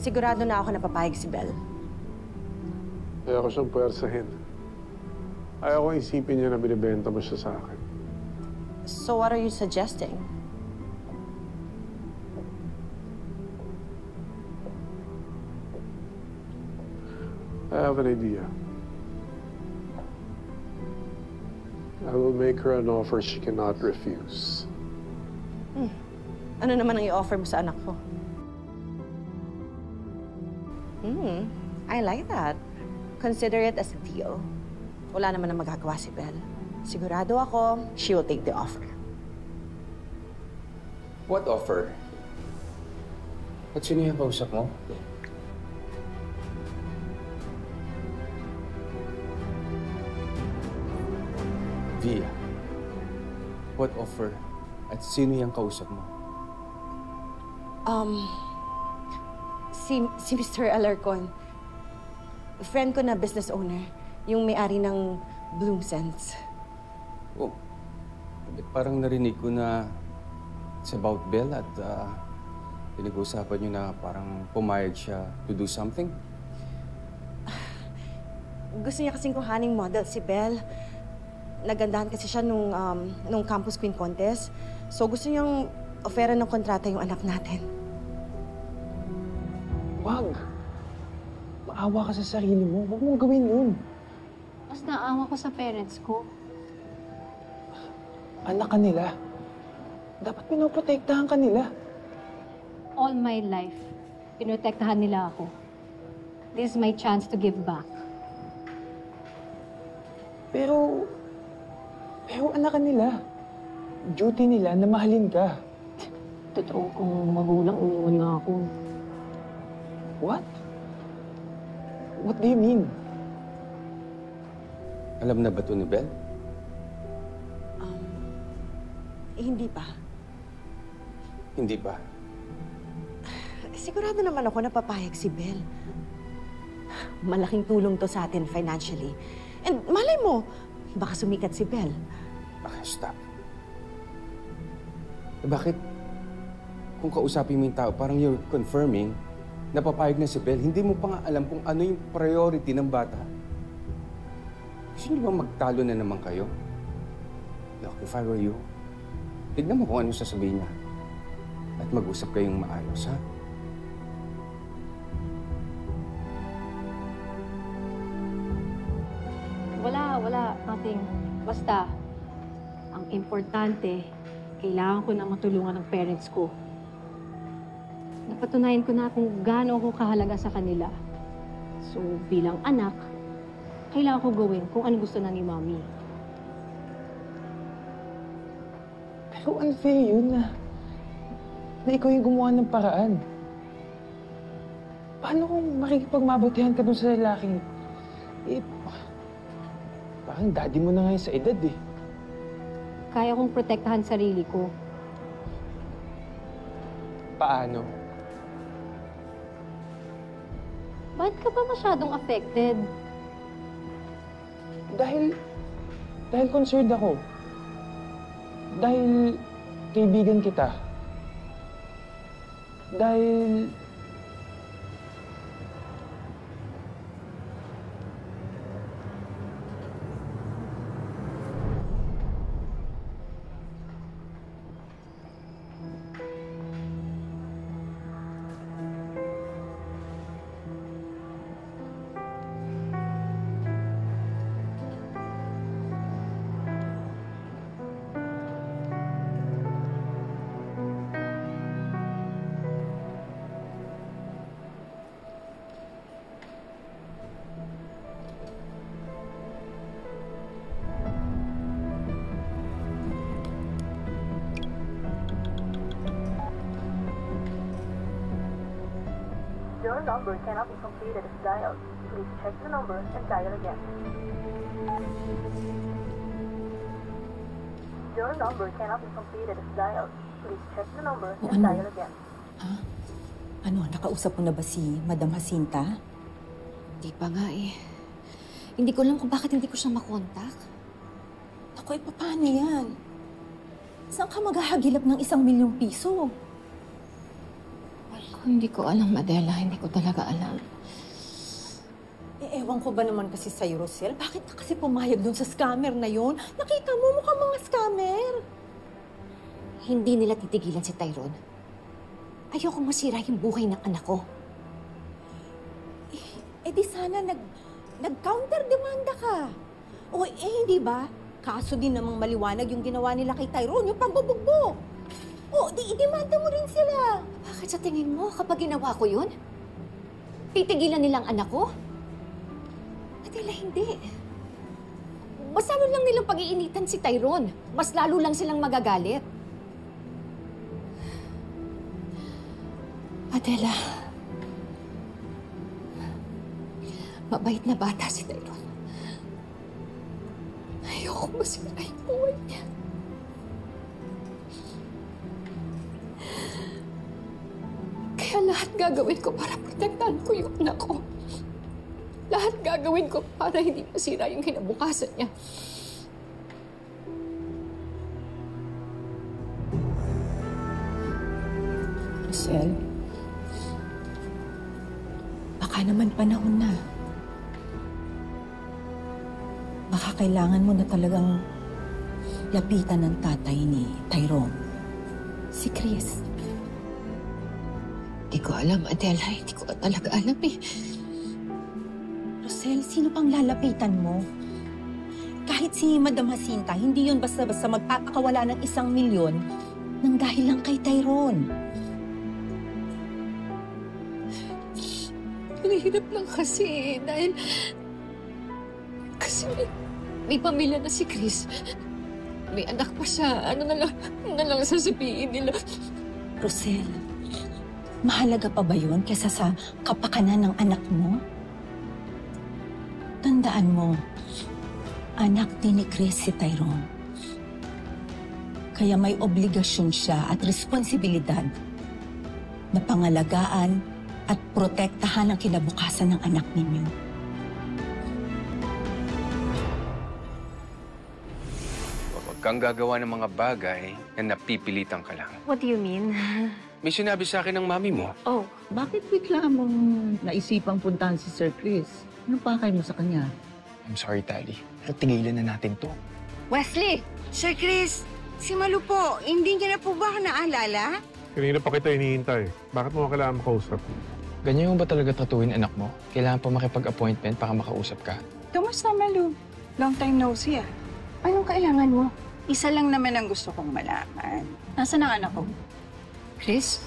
Sigurado na ako na papayag si Belle. Ayaw ko siyang puwersahin. Ayaw ko isipin niya na binibenta mo siya sa akin. So what are you suggesting? I have an idea. I will make her an offer she cannot refuse. Ano naman ang i-offer mo sa anak ko? I like that. Consider it as a deal. Wala naman ang magagawa si Belle. Sigurado ako, she will take the offer. What offer? At sino yung kausap mo? Via, what offer? At sino yung kausap mo? Si Mr. Alarcon. Friend ko na business owner. Yung may-ari ng Bloom Sense. Oh, parang narinig ko na it's about Belle at pinag-uusapan niyo na parang pumayag siya to do something. Gusto niya kasing kuhaning model si Belle. Nagandahan kasi siya nung Campus Queen Contest. So gusto niyang offeran ng kontrata yung anak natin. Wag! Maawa ka sa sarili mo. Huwag mong gawin yun. Mas naawa ko sa parents ko. Anak ka nila. Dapat pinoprotektahan ka nila. All my life, pinotektahan nila ako. This is my chance to give back. Pero anak ka nila. Duty nila na mahalin ka. Totoo kong magulang iniwan nga ako. What? What do you mean? Alam na ba ito ni Belle? Hindi pa. Hindi pa. Sigurado naman ako na papayag si Belle. Malaking tulong to sa atin financially. And malay mo, baka sumikat si Belle. Okay, stop. Bakit? Kung kausapin mo yung tao, parang you're confirming na papayag na si Belle, hindi mo pa nga alam kung ano yung priority ng bata. Gusto niyo ba magtalo na naman kayo? Look, if I were you, tignan mo kung ano sasabihin niya. At mag-usap kayong maayos, ha? Wala. Nothing. Basta, ang importante, kailangan ko na matulungan ng parents ko. Napatunayan ko na kung gaano ako kahalaga sa kanila. So, bilang anak, kailangan ko gawin kung ano gusto na ni Mommy. Pero unfair yun na ikaw yung gumawa ng paraan. Paano kung makikipagmabutihan ka dun sa lalaking... parang daddy mo na ngayon sa edad eh. Kaya kong protektahan sarili ko. Paano? Bakit ka ba masyadong affected? Dahil concerned ako. Dahil kaibigan kita. Dahil... Your number cannot be completed as dialed. Please check the number and dial again. Your number cannot be completed as dialed. Please check the number and dial again. Ha? Ano, nakausap mo na ba si Madam Jacinta? Hindi pa nga eh. Hindi ko alam kung bakit hindi ko siya makontak. Naku, paano yan? Saan ka maghahagilap ng 1 milyong piso? Wala. Hindi ko alam, Adela. Hindi ko talaga alam. Ewan ko ba naman kasi sa'yo, Rosel? Bakit ka kasi pumayag dun sa scammer na yun? Nakita mo, mukhang mga scammer. Hindi nila titigilan si Tyrone. Ayoko masira yung buhay ng anak ko. Di sana nag-counter demanda ka. O hindi ba? Kaso din namang maliwanag yung ginawa nila kay Tyrone, yung pambubugbog. O, i-demanda mo rin sila. Bakit sa tingin mo, kapag ginawa ko yun, titigilan nilang anak ko? Adela, hindi. Mas lalo lang nilang pag-iinitan si Tyrone. Mas lalo lang silang magagalit. Adela, mabait na bata si Tyrone. Ayoko masira yung buhay niya. Kaya lahat gagawin ko para protektahan ko yung anak ko. Lahat gagawin ko para hindi masira yung kinabukasan niya. Rosel, baka naman panahon na. Baka kailangan mo na talagang lapitan ng tatay ni Tyrone. Si Chris. Hindi ko alam, Adela. Hindi ko talaga alam eh. Rosel, sino pang lalapitan mo? Kahit si Madam Jacinta, hindi yun basta-basta magpapakawala ng 1 milyon nang dahil lang kay Tyrone. Mahirap lang kasi dahil... Kasi may pamilya na si Chris. May anak pa siya. Ano na lang sasabihin nila? Rosel, mahalaga pa ba yun kesa sa kapakanan ng anak mo? Tandaan mo, anak din ni Chris si Tyrone. Kaya may obligasyon siya at responsibilidad na pangalagaan at protektahan ang kinabukasan ng anak ninyo. Huwag kang gagawa ng mga bagay na napipilitan ka lang. What do you mean? May sinabi sa akin ng mami mo. Oh, Bakit bigla mong naisipang puntahan si Sir Chris? Ano pakay mo sa kanya? I'm sorry, Tali. Pero tigilan na natin to. Wesley! Sir Chris! Si Malu po, hindi niya na po ba naalala? Kanina pa kita hinihintay. Bakit mo kailangan makausap? Ganyan mo ba talaga tatuin anak mo? Kailangan pa makipag-appointment para makausap ka? Kamusta, Malu? Long time no see, ah. Anong kailangan mo? Isa lang naman ang gusto kong malaman. Nasaan ang anak ko? Chris,